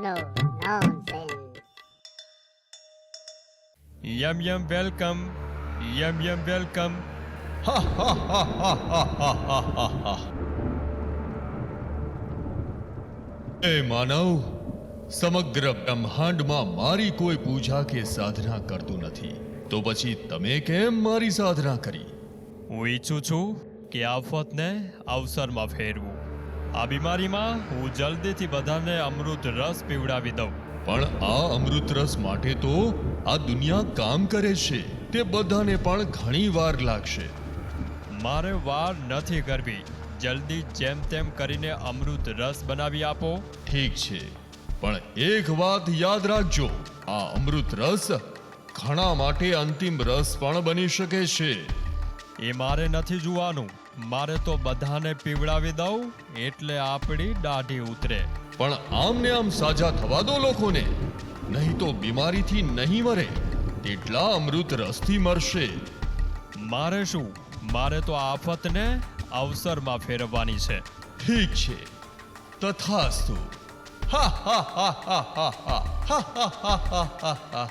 No nonsense. Yum yum welcome. Yum yum welcome. Ha ha ha ha ha ha ha ha ha. એ માનવ, સમગ્ર બ્રહ્માંડમાં મારી કોઈ પૂજા કે સાધના કરતું નથી, તો પછી તમે કેમ મારી સાધના કરી? હું ઈચ્છું છું કે આફતને અવસરમાં ફેરવું. આ બીમારીમાં હું જલ્દીથી બધાને અમૃત રસ પીવડાવી દઉં. પણ આ અમૃત રસ માટે તો આ દુનિયા કામ કરે છે, તે બધાને પણ ઘણી વાર લાગશે. મારે વાર નથી કરવી. જલ્દી જેમ તેમ કરીને અમૃત રસ બનાવી આપો. ઠીક છે, પણ એક વાત યાદ રાખજો, આ અમૃત રસ ઘણા માટે અંતિમ રસ પણ બની શકે છે. એ મારે નથી જોવાનું. મારે તો બધાને પીવડાવી દઉં એટલે આપણી દાઢી ઉતરે. પણ આમને આમ સાજા થવા દો લોકોને, નહીં તો બીમારીથી નહીં મરે તેટલા અમૃત રસથી મરશે. મારે શું? મારે તો આફતને અવસરમાં ફેરવવાની છે. ઠીક છે, તથાસ્તુ. હા હા હા હા હા હા હા હા હા હા હા.